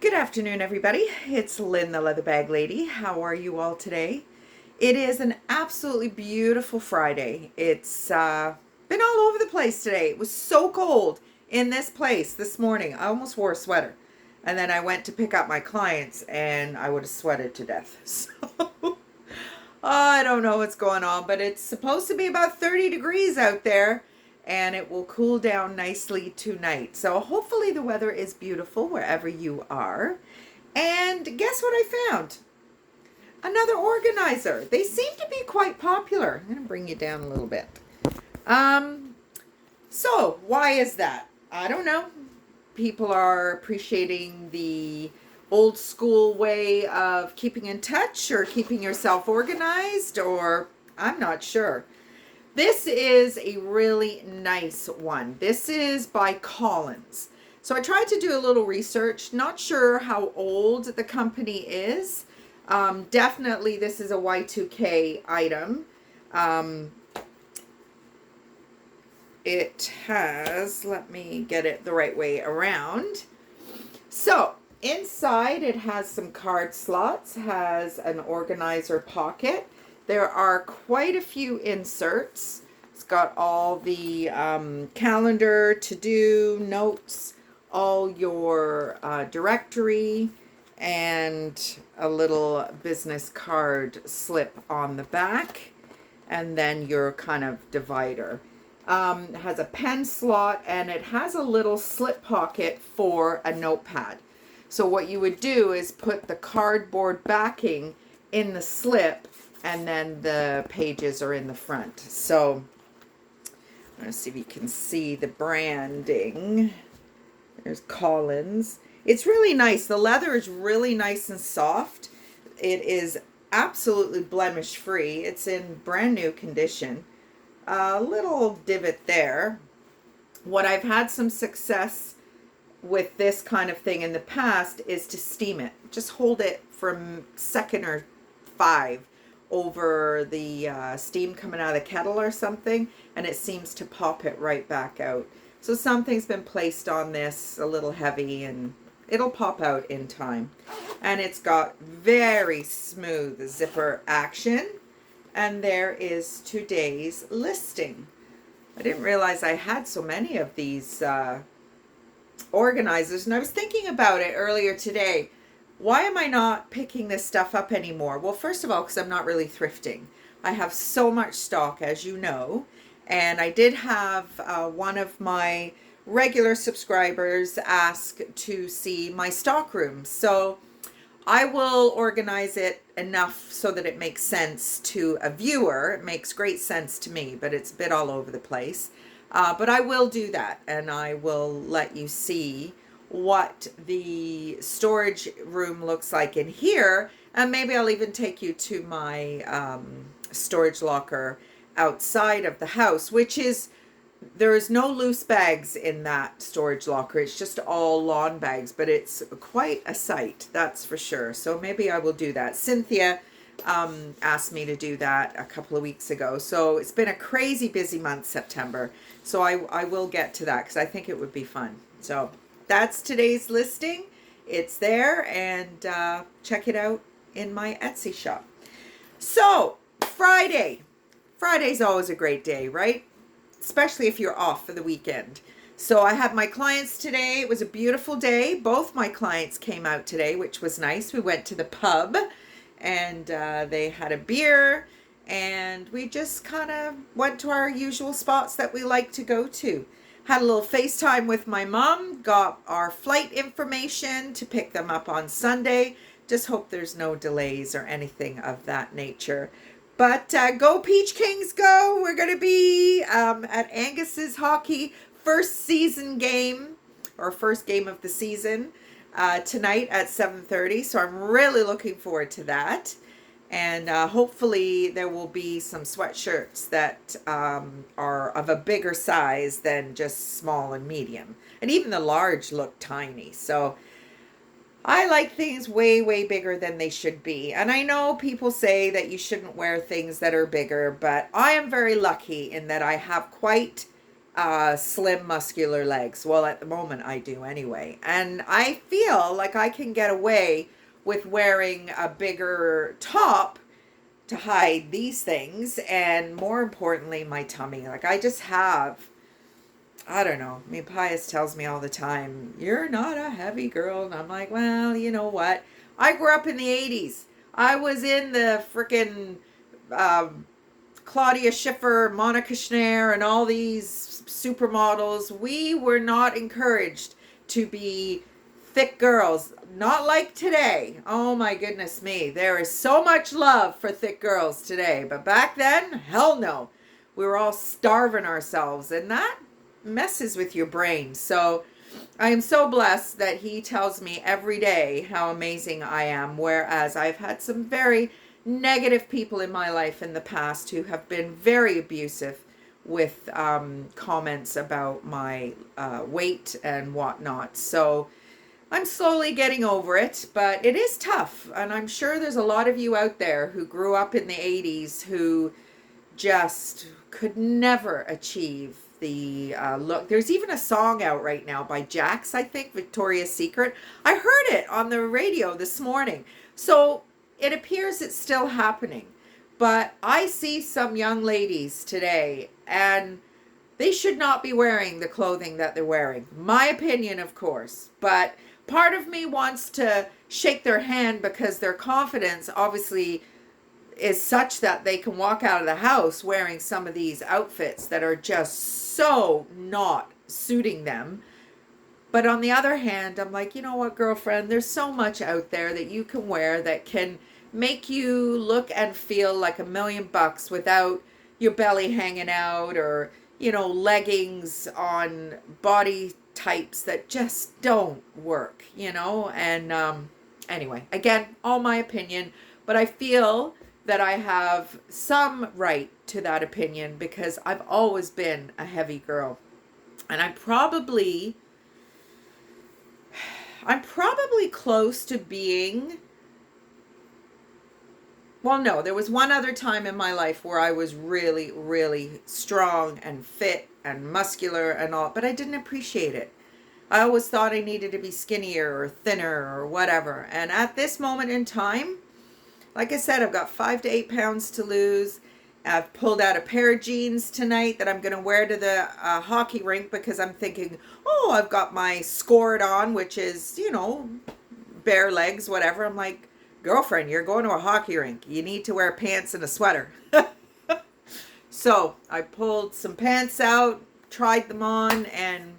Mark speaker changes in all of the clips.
Speaker 1: Good afternoon, everybody. It's Lynn, the Leather Bag Lady. How are you all today? It is an absolutely beautiful Friday. It's been all over the place today. It was so cold in this place this morning. I almost wore a sweater. And then I went to pick up my clients and I would have sweated to death. So I don't know what's going on, but it's supposed to be about 30 degrees out there and it will cool down nicely tonight. So hopefully the weather is beautiful wherever you are. And guess what I found? Another organizer. They seem to be quite popular. I'm going to bring you down a little bit. So why is that? I don't know. People are appreciating the old school way of keeping in touch or keeping yourself organized, or I'm not sure. This is a really nice one. This is by Collins. So I tried to do a little research. Not sure how old the company is. Definitely this is a Y2K item. It has, let me get it the right way around. So inside it has some card slots, has an organizer pocket. There are quite a few inserts. It's got all the calendar, to-do, notes, all your directory, and a little business card slip on the back, and then your kind of divider. It has a pen slot, and it has a little slip pocket for a notepad. So what you would do is put the cardboard backing in the slip, and then the pages are in the front. So I'm going to see if you can see the branding. There's Collins. It's really nice. The leather is really nice and soft. It is absolutely blemish free. It's in brand new condition. A little divot there. What I've had some success with this kind of thing in the past is to steam it. Just hold it for a second or 5 over the steam coming out of the kettle or something, and it seems to pop it right back out. So something's been placed on this a little heavy, and it'll pop out in time. And it's got very smooth zipper action. And there is today's listing. I didn't realize I had so many of these organizers, and I was thinking about it earlier today. Why am I not picking this stuff up anymore? Well, first of all, because I'm not really thrifting. I have so much stock, as you know, and I did have one of my regular subscribers ask to see my stock room. So I will organize it enough so that it makes sense to a viewer. It makes great sense to me, but it's a bit all over the place. But I will do that, and I will let you see what the storage room looks like in here, and maybe I'll even take you to my storage locker outside of the house, which is, there is no loose bags in that storage locker. It's just all lawn bags, but it's quite a sight, that's for sure. So maybe I will do that. Cynthia asked me to do that a couple of weeks ago. So it's been a crazy busy month, September. So I will get to that because I think it would be fun. So that's today's listing. It's there, and check it out in my Etsy shop. So Friday. Friday's always a great day, right? Especially if you're off for the weekend. So I had my clients today. It was a beautiful day. Both my clients came out today, which was nice. We went to the pub, and they had a beer, and we just kind of went to our usual spots that we like to go to. Had a little FaceTime with my mom, got our flight information to pick them up on Sunday. Just hope there's no delays or anything of that nature. But go Peach Kings, go! We're going to be at Angus's hockey first season game, or first game of the season, tonight at 7:30. So I'm really looking forward to that. And hopefully there will be some sweatshirts that are of a bigger size than just small and medium. And even the large look tiny. So I like things way, way bigger than they should be. And I know people say that you shouldn't wear things that are bigger, but I am very lucky in that I have quite slim muscular legs. Well, at the moment I do anyway. And I feel like I can get away with wearing a bigger top to hide these things, and more importantly my tummy. Like I just have, I don't know. I mean, Pius tells me all the time, you're not a heavy girl. And I'm like, well, you know what? I grew up in the 80s. I was in the freaking Claudia Schiffer, Monica Schneider, and all these supermodels. We were not encouraged to be thick girls. Not like today. Oh my goodness me. There is so much love for thick girls today. But back then, hell no. We were all starving ourselves, and that messes with your brain. So I am so blessed that he tells me every day how amazing I am, whereas I've had some very negative people in my life in the past who have been very abusive with comments about my weight and whatnot. So I'm slowly getting over it, but it is tough. And I'm sure there's a lot of you out there who grew up in the 80s who just could never achieve the look. There's even a song out right now by Jax, I think, Victoria's Secret. I heard it on the radio this morning. So it appears it's still happening. But I see some young ladies today, and they should not be wearing the clothing that they're wearing. My opinion, of course. But part of me wants to shake their hand because their confidence obviously is such that they can walk out of the house wearing some of these outfits that are just so not suiting them. But on the other hand, I'm like, you know what, girlfriend, there's so much out there that you can wear that can make you look and feel like $1,000,000 without your belly hanging out, or, you know, leggings on body types that just don't work, you know. And anyway, again, all my opinion, but I feel that I have some right to that opinion because I've always been a heavy girl. And I'm probably close to being, well, no, there was one other time in my life where I was really, really strong and fit and muscular and all, but I didn't appreciate it. I always thought I needed to be skinnier or thinner or whatever. And at this moment in time, like I said, I've got 5 to 8 pounds to lose. I've pulled out a pair of jeans tonight that I'm going to wear to the hockey rink because I'm thinking, oh, I've got my scored on, which is, you know, bare legs, whatever. I'm like, girlfriend, you're going to a hockey rink. You need to wear pants and a sweater. So I pulled some pants out, tried them on, and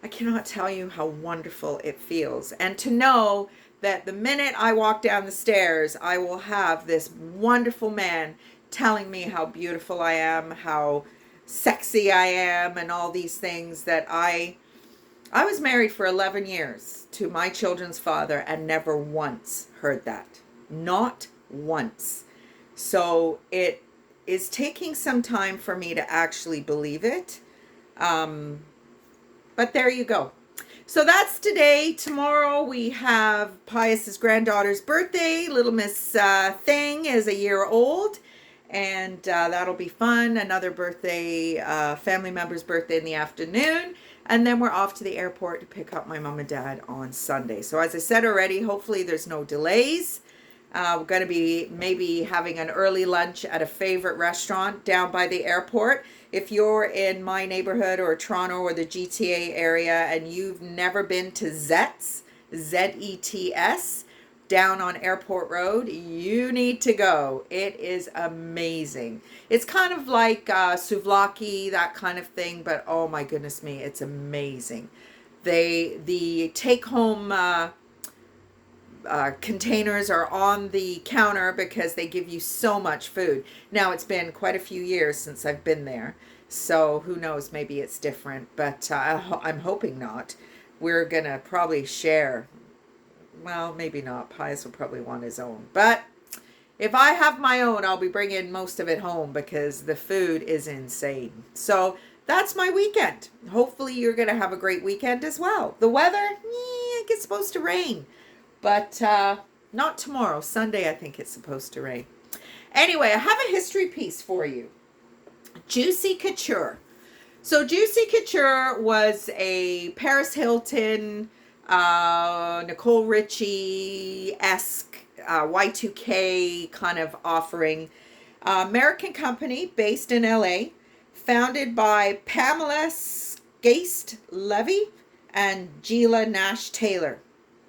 Speaker 1: I cannot tell you how wonderful it feels. And to know that the minute I walk down the stairs, I will have this wonderful man telling me how beautiful I am, how sexy I am, and all these things. That I was married for 11 years to my children's father and never once heard that. Not once. So it is taking some time for me to actually believe it. But there you go. So that's today. Tomorrow we have Pius's granddaughter's birthday. Little Miss Thing is a year old. And that'll be fun. Another birthday, family member's birthday in the afternoon. And then we're off to the airport to pick up my mom and dad on Sunday. So as I said already, hopefully there's no delays. We're going to be maybe having an early lunch at a favorite restaurant down by the airport. If you're in my neighborhood or Toronto or the GTA area and you've never been to Zets, Z-E-T-S, down on Airport Road, you need to go. It is amazing. It's kind of like souvlaki, that kind of thing, but oh my goodness me, it's amazing. The take-home containers are on the counter because they give you so much food. Now, it's been quite a few years since I've been there, so who knows, maybe it's different, but I'm hoping not. We're gonna probably share. Well, maybe not. Pius will probably want his own, but if I have my own, I'll be bringing most of it home because the food is insane. So that's my weekend. Hopefully you're gonna have a great weekend as well. The weather, it's supposed to rain. But not tomorrow. Sunday, I think it's supposed to rain. Anyway, I have a history piece for you. Juicy Couture. So Juicy Couture was a Paris Hilton, Nicole Richie-esque Y2K kind of offering. American company based in LA, founded by Pamela Skaist Levy and Gila Nash Taylor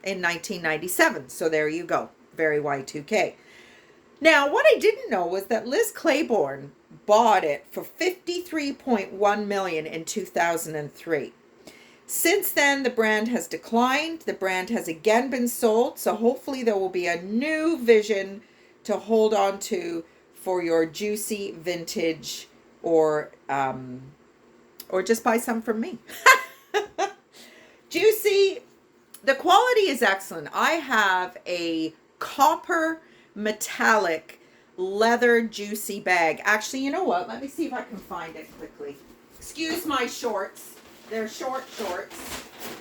Speaker 1: in 1997. So there you go. Very Y2K. Now, what I didn't know was that Liz Claiborne bought it for $53.1 million in 2003. Since then, the brand has declined. The brand has again been sold, so hopefully there will be a new vision to hold on to for your juicy vintage, or just buy some from me. Juicy, the quality is excellent. I have a copper metallic leather juicy bag. Actually, you know what? Let me see if I can find it quickly. Excuse my shorts. They're shorts,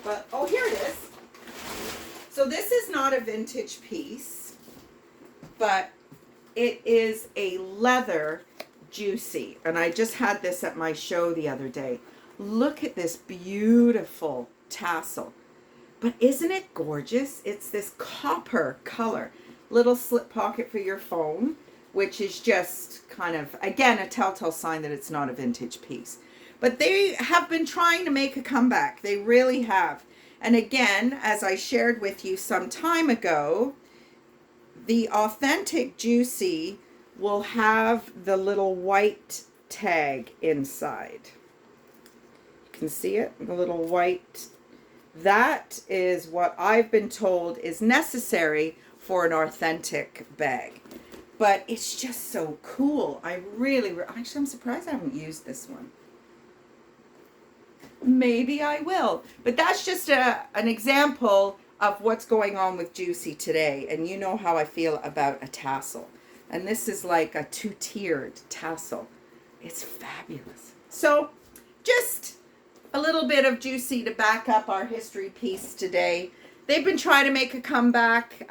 Speaker 1: but oh, here it is. So this is not a vintage piece, but it is a leather juicy, and I just had this at my show the other day. Look at this beautiful tassel. But isn't it gorgeous? It's this copper color. Little slip pocket for your phone, which is just kind of, again, a telltale sign that it's not a vintage piece. But they have been trying to make a comeback. They really have. And again, as I shared with you some time ago, the authentic Juicy will have the little white tag inside. You can see it, the little white. That is what I've been told is necessary for an authentic bag. But it's just so cool. Actually, I'm surprised I haven't used this one. Maybe I will. But that's just an example of what's going on with Juicy today. And you know how I feel about a tassel. And this is like a two-tiered tassel. It's fabulous. So just a little bit of Juicy to back up our history piece today. They've been trying to make a comeback.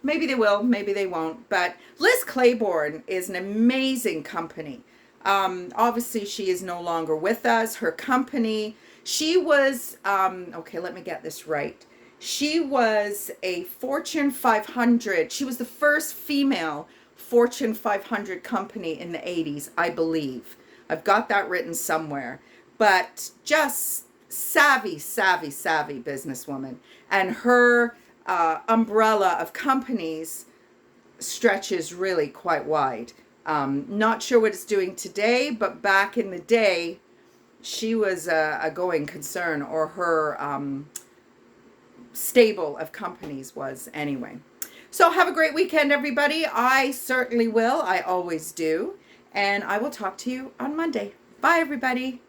Speaker 1: Maybe they will, maybe they won't. But Liz Claiborne is an amazing company. Obviously, she is no longer with us. Her company, she was, okay, let me get this right. She was a Fortune 500. She was the first female Fortune 500 company in the 80s, I believe. I've got that written somewhere. But just savvy businesswoman. And her umbrella of companies stretches really quite wide. Not sure what it's doing today, but back in the day, she was a going concern, or her stable of companies was anyway. So have a great weekend, everybody. I certainly will. I always do. And I will talk to you on Monday. Bye, everybody.